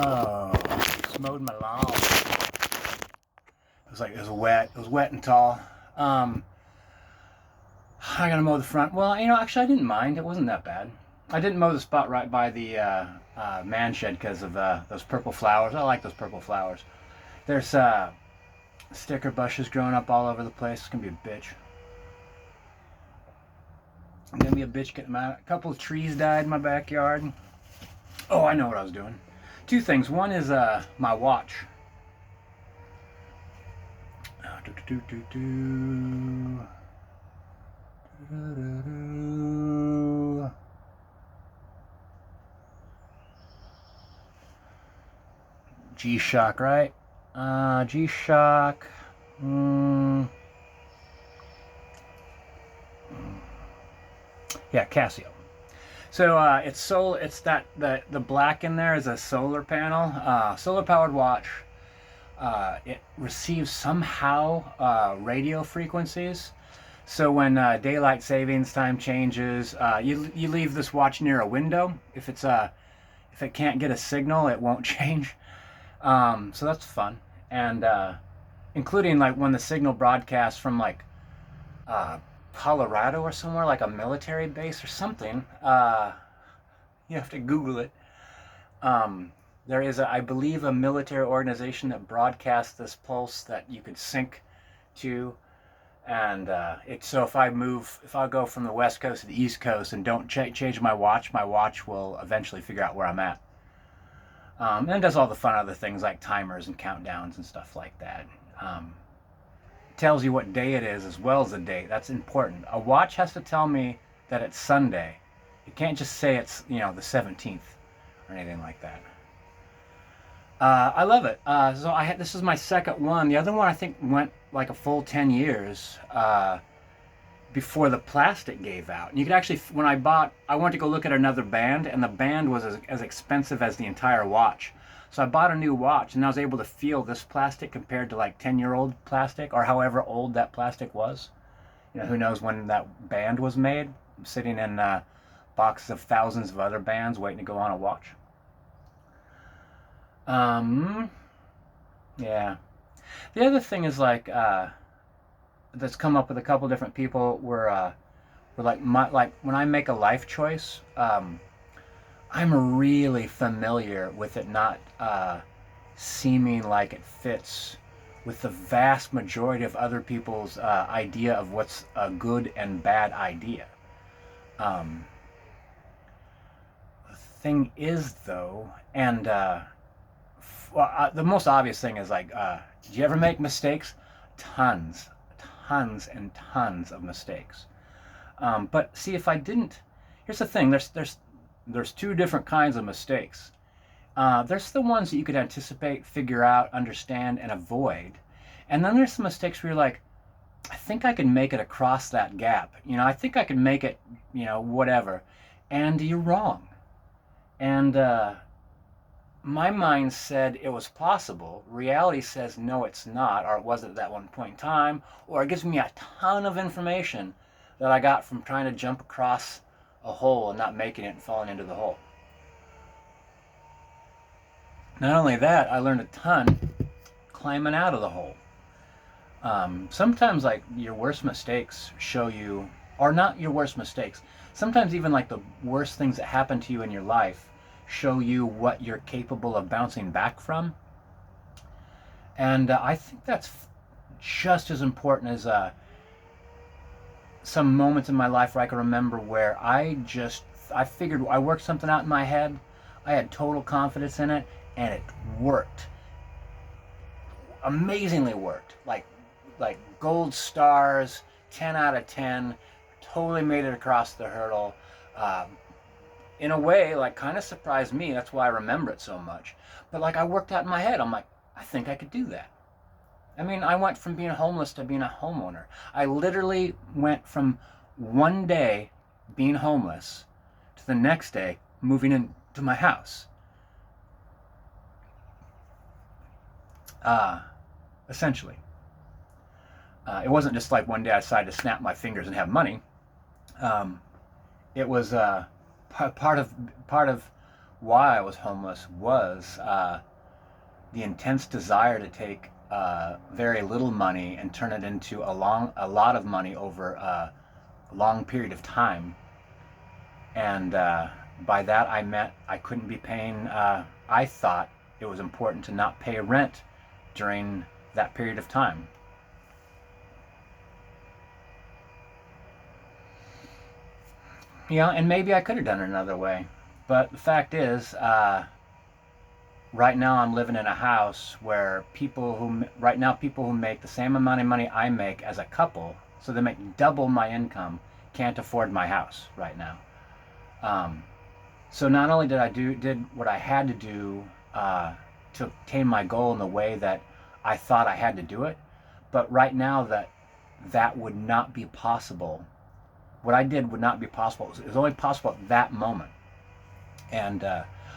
Oh, just mowed my lawn. It was wet. It was wet and tall. Um, I gotta mow the front. Well, actually, I didn't mind. It wasn't that bad. I didn't mow the spot right by the man shed because of those purple flowers. I like those purple flowers. There's sticker bushes growing up all over the place. It's gonna be a bitch. It's gonna be a bitch getting them out. A couple of trees died in my backyard. Oh, I know what I was doing. Two things. One is my watch. G-Shock, right? G-Shock. Yeah, Casio. So it's that the black in there is a solar panel, solar powered watch. It receives somehow radio frequencies. So when daylight savings time changes, you leave this watch near a window. If it can't get a signal, it won't change. So that's fun, and including like when the signal broadcasts from like uh, Colorado or somewhere, like a military base or something. You have to Google it. Um, there is, I believe, a military organization that broadcasts this pulse that you could sync to, and so if I go from the west coast to the east coast and don't change my watch will eventually figure out where I'm at. And it does all the fun other things like timers and countdowns and stuff like that. Um, Tells you what day it is as well as the date. That's important. A watch has to tell me that it's Sunday. It can't just say it's the 17th or anything like that. I love it. This is my second one. The other one I think went like a full 10 years before the plastic gave out. And you could actually, I went to go look at another band, and the band was as expensive as the entire watch. So I bought a new watch, and I was able to feel this plastic compared to like 10-year-old plastic, or however old that plastic was. Who knows when that band was made? I'm sitting in boxes of thousands of other bands waiting to go on a watch. Yeah. The other thing is like that's come up with a couple different people were like when I make a life choice, I'm really familiar with it not seeming like it fits with the vast majority of other people's idea of what's a good and bad idea. Um, the thing is, though, and the most obvious thing is like, do you ever make mistakes? Tons, tons, and tons of mistakes. But see, if I didn't, here's the thing: there's two different kinds of mistakes. There's the ones that you could anticipate, figure out, understand, and avoid. And then there's some mistakes where you're like, I think I can make it across that gap. I think I can make it, whatever. And you're wrong. And my mind said it was possible. Reality says no, it's not, or it wasn't at that one point in time, or it gives me a ton of information that I got from trying to jump across a hole and not making it and falling into the hole. Not only that, I learned a ton climbing out of the hole. Sometimes, like, your worst mistakes show you, or not your worst mistakes, sometimes even like the worst things that happen to you in your life show you what you're capable of bouncing back from. And I think that's just as important as some moments in my life where I can remember where I figured I worked something out in my head. I had total confidence in it, and it worked. Amazingly worked. Like gold stars, 10 out of 10. Totally made it across the hurdle. In a way, like, kind of surprised me. That's why I remember it so much. But like, I worked out in my head. I'm like, I think I could do that. I mean, I went from being homeless to being a homeowner. I literally went from one day being homeless to the next day moving into my house. Essentially. It wasn't just like one day I decided to snap my fingers and have money. It was part of why I was homeless was the intense desire to take very little money and turn it into a lot of money over a long period of time. And by that I meant I couldn't be paying. I thought it was important to not pay rent during that period of time. And maybe I could have done it another way. But the fact is, right now I'm living in a house where right now, people who make the same amount of money I make as a couple, so they make double my income, can't afford my house right now. Um, so not only did what I had to do to obtain my goal in the way that I thought I had to do it, but right now that would not be possible. What I did would not be possible. It was only possible at that moment. And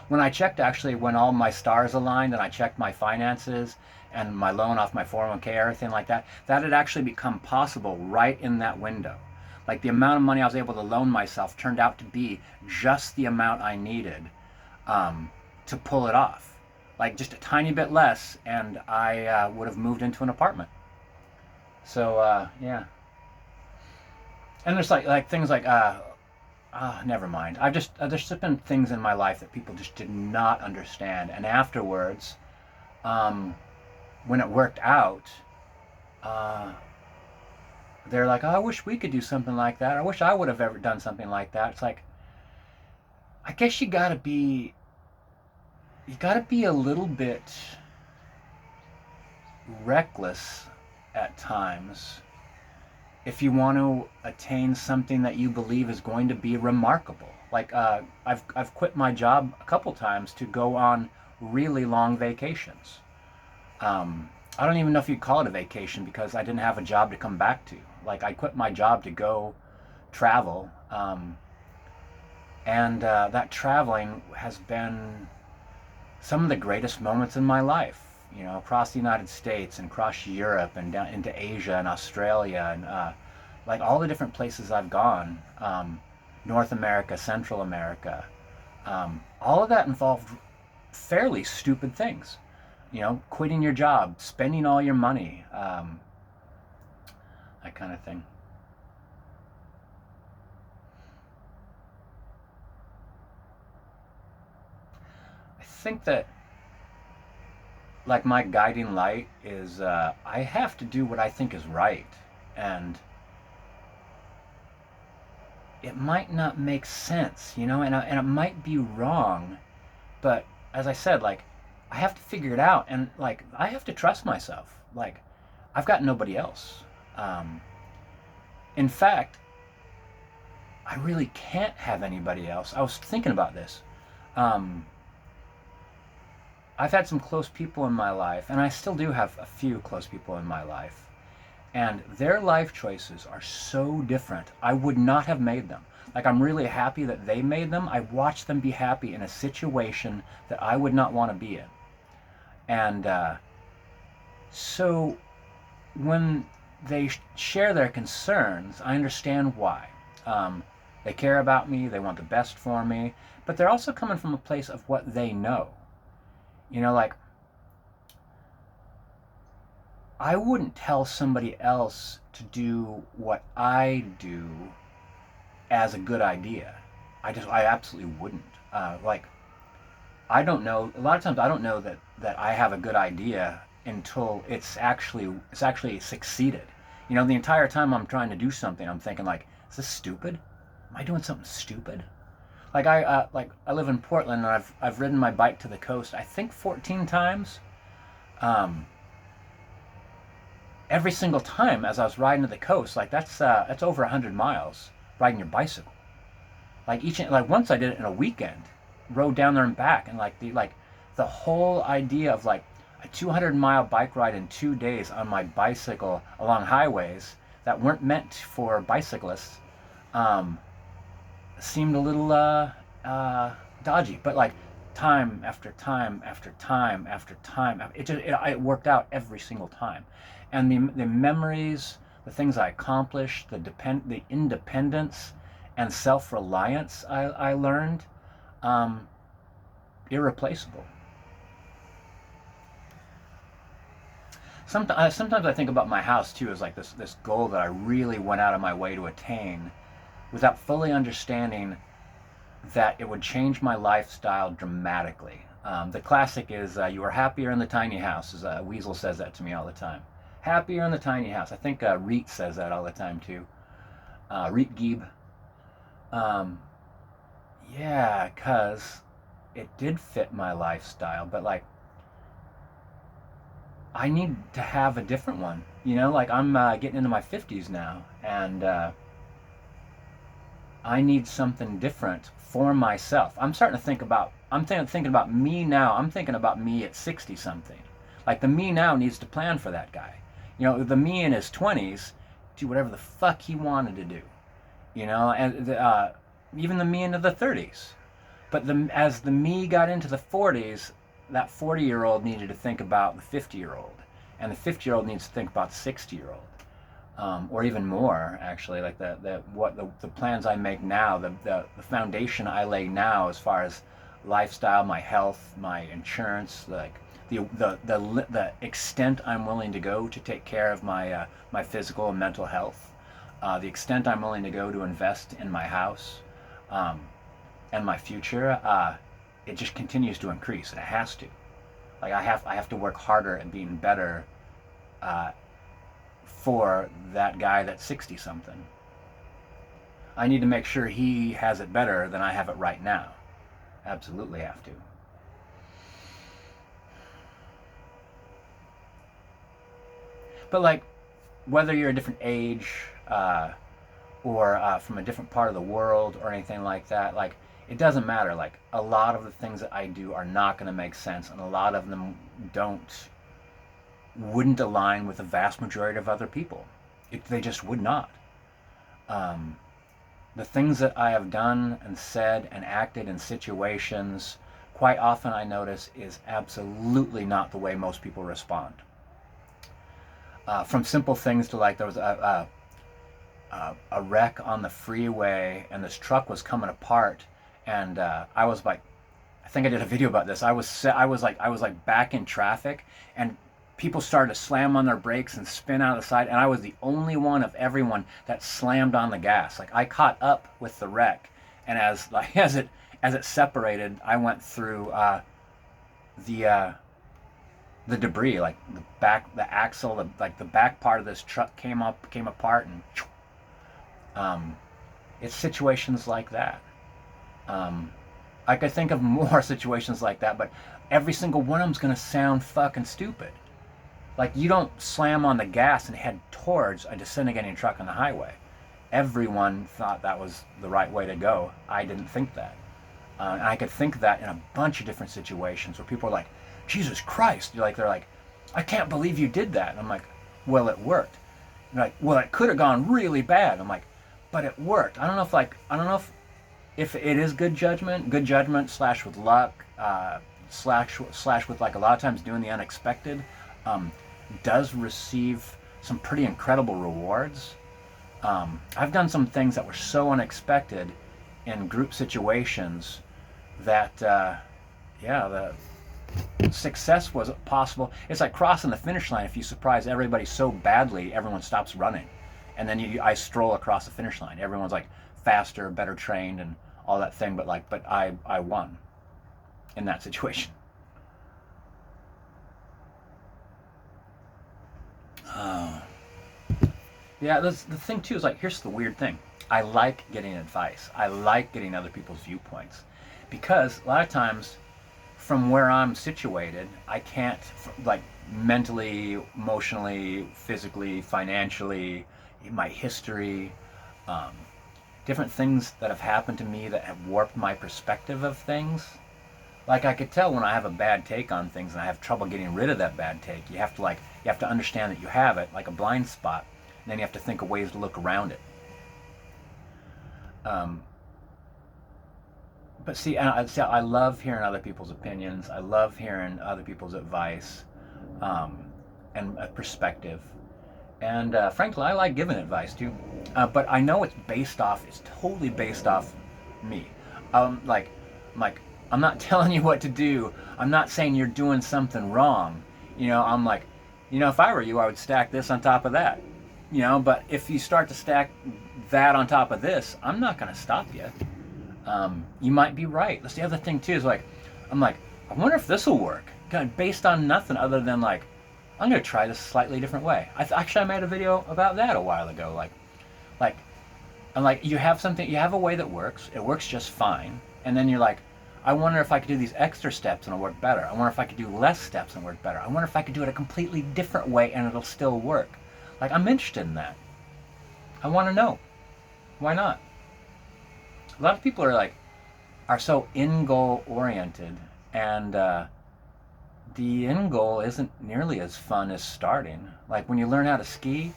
when I checked, actually, when all my stars aligned and I checked my finances and my loan off my 401k, everything like that, that had actually become possible right in that window. Like the amount of money I was able to loan myself turned out to be just the amount I needed to pull it off. Like just a tiny bit less, and I would have moved into an apartment. So yeah. And there's like things like never mind. There's just been things in my life that people just did not understand, and afterwards, um, when it worked out, uh, they're like, "Oh, I wish we could do something like that. I wish I would have ever done something like that." It's like, I guess you gotta be a little bit reckless at times if you want to attain something that you believe is going to be remarkable. Like I've quit my job a couple times to go on really long vacations. I don't even know if you'd call it a vacation because I didn't have a job to come back to. Like I quit my job to go travel, and that traveling has been some of the greatest moments in my life. Across the United States and across Europe and down into Asia and Australia and like all the different places I've gone, North America, Central America, all of that involved fairly stupid things. Quitting your job, spending all your money, that kind of thing. I think that like my guiding light is I have to do what I think is right, and it might not make sense, and it might be wrong, but as I said, like I have to figure it out, and like I have to trust myself. Like I've got nobody else. Um, in fact, I really can't have anybody else. I was thinking about this. Um, I've had some close people in my life, and I still do have a few close people in my life. And their life choices are so different. I would not have made them. Like, I'm really happy that they made them. I watched them be happy in a situation that I would not want to be in. And so when they share their concerns, I understand why. Um, they care about me, they want the best for me, but they're also coming from a place of what they know. Like, I wouldn't tell somebody else to do what I do as a good idea. I absolutely wouldn't. Like, I don't know. A lot of times, I don't know that I have a good idea until it's actually succeeded. The entire time I'm trying to do something, I'm thinking like, is this stupid? Am I doing something stupid? Like I live in Portland, and I've ridden my bike to the coast, I think 14 times. Um, every single time as I was riding to the coast, like that's over 100 miles riding your bicycle. Like once I did it in a weekend, rode down there and back, and the whole idea of like a 200-mile bike ride in 2 days on my bicycle along highways that weren't meant for bicyclists um, seemed a little dodgy. But like time after time after time after time, it worked out every single time. And the memories, the things I accomplished, the independence and self-reliance I learned, um, irreplaceable. Sometimes I think about my house too as like this goal that I really went out of my way to attain without fully understanding that it would change my lifestyle dramatically. The classic is you are happier in the tiny house. Weasel says that to me all the time. Happier in the tiny house. I think Reet says that all the time too. Reet Geeb. Yeah, because it did fit my lifestyle, but like I need to have a different one. You know, like I'm getting into my 50s now, and I need something different for myself. I'm starting to think about, thinking about me now. I'm thinking about me at 60 something. Like the me now needs to plan for that guy. You know, the me in his 20s do whatever the fuck he wanted to do. You know, and even the me into the 30s. But as the me got into the 40s, that 40-year-old needed to think about the 50-year-old, and the 50-year-old needs to think about the 60-year-old, or even more, actually. Like the plans I make now, the foundation I lay now, as far as lifestyle, my health, my insurance, like the extent I'm willing to go to take care of my my physical and mental health, the extent I'm willing to go to invest in my house, and my future. It just continues to increase, and it has to. Like I have to work harder at being better for that guy that's 60 something. I need to make sure he has it better than I have it right now. Absolutely have to. But like, whether you're a different age or from a different part of the world or anything like that, like it doesn't matter. Like a lot of the things that I do are not going to make sense, and a lot of them wouldn't align with the vast majority of other people. They just would not. The things that I have done and said and acted in situations, quite often I notice, is absolutely not the way most people respond. From simple things to like there was a wreck on the freeway, and this truck was coming apart, and I was like, I think I did a video about this. I was like back in traffic, and people started to slam on their brakes and spin out of the side, and I was the only one of everyone that slammed on the gas. Like I caught up with the wreck, and as it separated, I went through the debris, like the axle, the back part of this truck came apart, and it's situations like that. I could think of more situations like that, but every single one of them's gonna sound fucking stupid. Like you don't slam on the gas and head towards a disintegrating truck on the highway. Everyone thought that was the right way to go. I didn't think that. And I could think that in a bunch of different situations where people are like, Jesus Christ, they're like, I can't believe you did that. And I'm like, well, it worked. And they're like, well, it could have gone really bad. I'm like, but it worked. I don't know if it is good judgment slash with luck, slash with like a lot of times doing the unexpected, does receive some pretty incredible rewards. I've done some things that were so unexpected in group situations that, the success was possible. It's like crossing the finish line. If you surprise everybody so badly, everyone stops running, and then I stroll across the finish line. Everyone's like faster, better trained, and all that thing. But I won in that situation. Yeah, the thing too is like, here's the weird thing. I like getting advice. I like getting other people's viewpoints, because a lot of times from where I'm situated, I can't, like, mentally, emotionally, physically, financially, my history, different things that have happened to me that have warped my perspective of things. Like I could tell when I have a bad take on things and I have trouble getting rid of that bad take. You have to understand that you have it, like a blind spot, and then you have to think of ways to look around it. But see, I love hearing other people's opinions. I love hearing other people's advice, and a perspective. And frankly, I like giving advice too. But I know it's totally based off me. Like I'm not telling you what to do. I'm not saying you're doing something wrong. I'm like, if I were you, I would stack this on top of that. But if you start to stack that on top of this, I'm not going to stop you. You might be right. That's the other thing too. Is like, I'm like, I wonder if this will work. Kind of based on nothing other than like, I'm going to try this slightly different way. Actually, I made a video about that a while ago. Like, I'm like, you have a way that works. It works just fine. And then you're like, I wonder if I could do these extra steps and it'll work better. I wonder if I could do less steps and work better. I wonder if I could do it a completely different way and it'll still work. Like, I'm interested in that. I want to know. Why not? A lot of people are so end goal oriented, and the end goal isn't nearly as fun as starting. Like when you learn how to ski,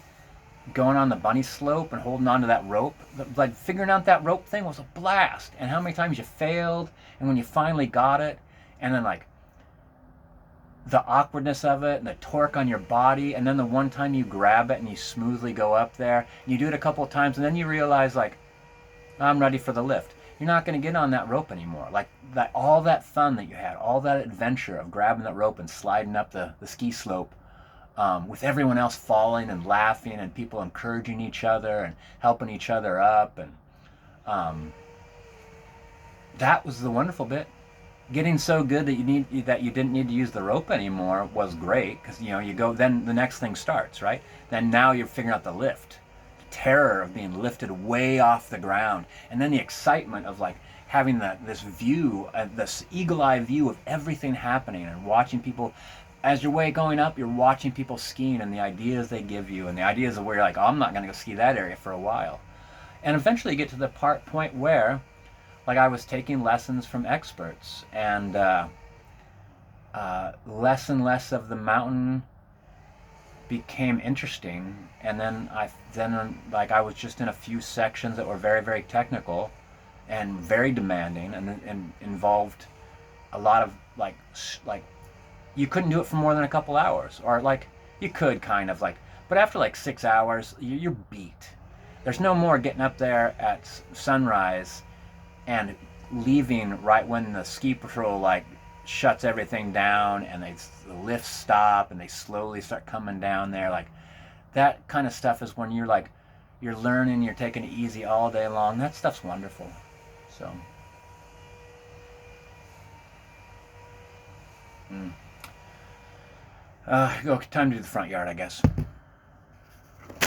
going on the bunny slope and holding on to that rope, like figuring out that rope thing was a blast. And how many times you failed, and when you finally got it, and then like the awkwardness of it and the torque on your body, and then the one time you grab it and you smoothly go up there, and you do it a couple of times, and then you realize like, I'm ready for the lift. You're not going to get on that rope anymore. Like that, all that fun that you had, all that adventure of grabbing that rope and sliding up the ski slope, with everyone else falling and laughing and people encouraging each other and helping each other up, and that was the wonderful bit. Getting so good that you didn't need to use the rope anymore was great, because you go, then the next thing starts, right? Then now you're figuring out the lift, the terror of being lifted way off the ground, and then the excitement of like having this view, this eagle-eye view of everything happening, and watching people as you're way going up. You're watching people skiing and the ideas they give you, and the ideas of where you're like, oh, I'm not going to go ski that area for a while, and eventually you get to the point where, like, I was taking lessons from experts, and less and less of the mountain became interesting, and then I was just in a few sections that were very, very technical and very demanding, and involved a lot of like you couldn't do it for more than a couple hours, or like you could kind of like, but after like 6 hours you're beat. There's no more getting up there at sunrise and leaving right when the ski patrol like shuts everything down, and the lifts stop and they slowly start coming down there. Like that kind of stuff is when you're learning, you're taking it easy all day long. That stuff's wonderful. So go, time to do the front yard, I guess.